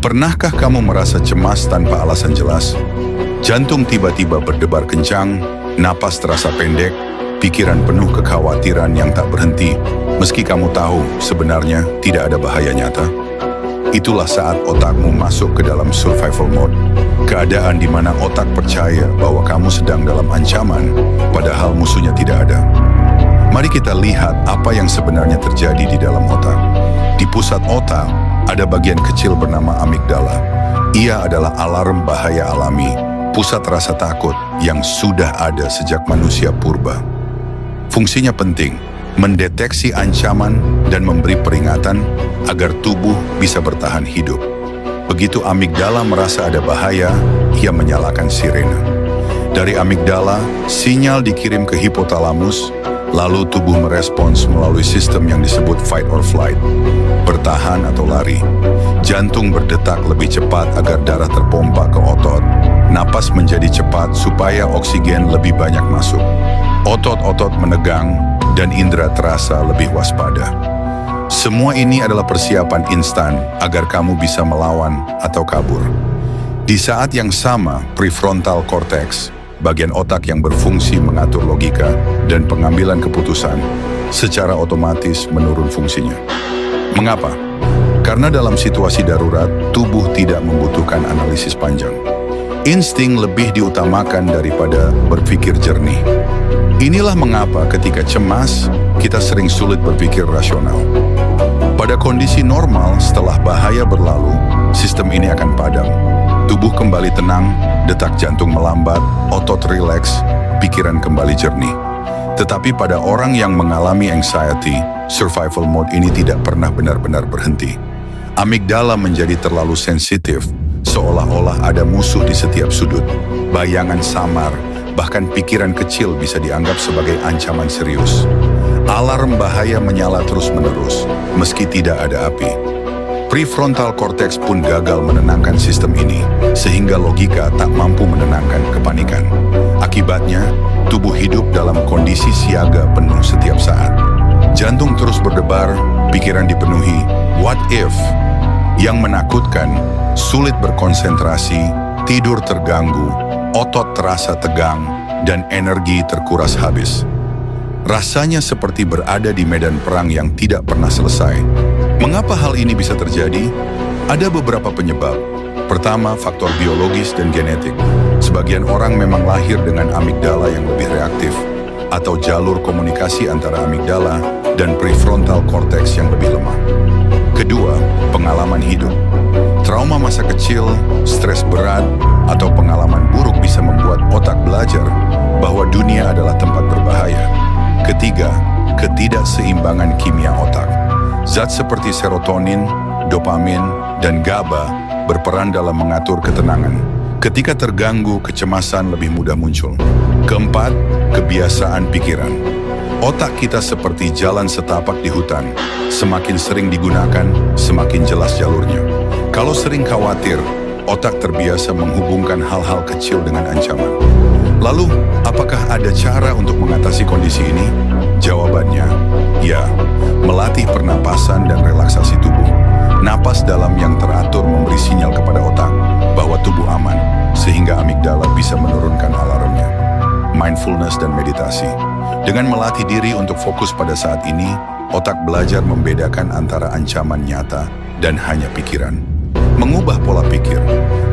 Pernahkah kamu merasa cemas tanpa alasan jelas? Jantung tiba-tiba berdebar kencang, napas terasa pendek, pikiran penuh kekhawatiran yang tak berhenti, meski kamu tahu sebenarnya tidak ada bahaya nyata. Itulah saat otakmu masuk ke dalam survival mode, keadaan di mana otak percaya bahwa kamu sedang dalam ancaman, padahal musuhnya tidak ada. Mari kita lihat apa yang sebenarnya terjadi di dalam otak. Di pusat otak, ada bagian kecil bernama amigdala. Ia adalah alarm bahaya alami, pusat rasa takut yang sudah ada sejak manusia purba. Fungsinya penting, mendeteksi ancaman dan memberi peringatan agar tubuh bisa bertahan hidup. Begitu amigdala merasa ada bahaya, ia menyalakan sirene. Dari amigdala, sinyal dikirim ke hipotalamus, lalu tubuh merespons melalui sistem yang disebut fight or flight, bertahan atau lari. Jantung berdetak lebih cepat agar darah terpompa ke otot, napas menjadi cepat supaya oksigen lebih banyak masuk. Otot-otot menegang dan indera terasa lebih waspada. Semua ini adalah persiapan instan agar kamu bisa melawan atau kabur. Di saat yang sama, prefrontal cortex, bagian otak yang berfungsi mengatur logika dan pengambilan keputusan, secara otomatis menurun fungsinya. Mengapa? Karena dalam situasi darurat, tubuh tidak membutuhkan analisis panjang. Insting lebih diutamakan daripada berpikir jernih. Inilah mengapa ketika cemas, kita sering sulit berpikir rasional. Pada kondisi normal, setelah bahaya berlalu, sistem ini akan padam. Tubuh kembali tenang, detak jantung melambat, otot rileks, pikiran kembali jernih. Tetapi pada orang yang mengalami anxiety, survival mode ini tidak pernah benar-benar berhenti. Amigdala menjadi terlalu sensitif, seolah-olah ada musuh di setiap sudut. Bayangan samar, bahkan pikiran kecil bisa dianggap sebagai ancaman serius. Alarm bahaya menyala terus-menerus, meski tidak ada api. Prefrontal cortex pun gagal menenangkan sistem ini, sehingga logika tak mampu menenangkan kepanikan. Akibatnya, tubuh hidup dalam kondisi siaga penuh setiap saat. Jantung terus berdebar, pikiran dipenuhi, what if? Yang menakutkan, sulit berkonsentrasi, tidur terganggu, otot terasa tegang, dan energi terkuras habis. Rasanya seperti berada di medan perang yang tidak pernah selesai. Mengapa hal ini bisa terjadi? Ada beberapa penyebab. Pertama, faktor biologis dan genetik. Sebagian orang memang lahir dengan amigdala yang lebih reaktif, atau jalur komunikasi antara amigdala dan prefrontal cortex yang lebih lemah. Kedua, pengalaman hidup. Trauma masa kecil, stres berat, atau pengalaman buruk bisa membuat otak belajar bahwa dunia adalah tempat berbahaya. Ketiga, ketidakseimbangan kimia otak. Zat seperti serotonin, dopamin, dan GABA berperan dalam mengatur ketenangan. Ketika terganggu, kecemasan lebih mudah muncul. Keempat, kebiasaan pikiran. Otak kita seperti jalan setapak di hutan. Semakin sering digunakan, semakin jelas jalurnya. Kalau sering khawatir, otak terbiasa menghubungkan hal-hal kecil dengan ancaman. Lalu, apakah ada cara untuk mengatasi kondisi ini? Jawabannya, ya. Melatih pernapasan dan relaksasi tubuh. Napas dalam yang teratur memberi sinyal kepada otak bahwa tubuh aman, sehingga amigdala bisa menurunkan alarmnya. Mindfulness dan meditasi. Dengan melatih diri untuk fokus pada saat ini, otak belajar membedakan antara ancaman nyata dan hanya pikiran. Mengubah pola pikir.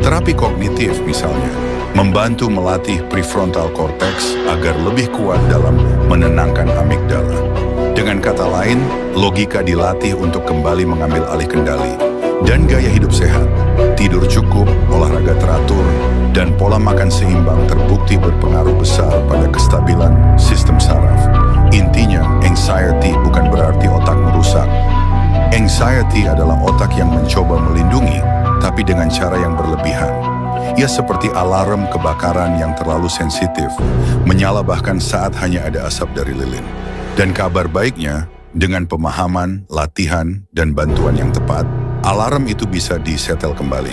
Terapi kognitif misalnya, membantu melatih prefrontal cortex agar lebih kuat dalam menenangkan amigdala. Dengan kata lain, logika dilatih untuk kembali mengambil alih kendali. Dan gaya hidup sehat, tidur cukup, olahraga teratur, dan pola makan seimbang terbukti berpengaruh besar pada kestabilan sistem saraf. Intinya, anxiety bukan berarti otak merusak. Anxiety adalah otak yang mencoba melindungi, tapi dengan cara yang berlebihan. Ia seperti alarm kebakaran yang terlalu sensitif, menyala bahkan saat hanya ada asap dari lilin. Dan kabar baiknya, dengan pemahaman, latihan, dan bantuan yang tepat, alarm itu bisa disetel kembali.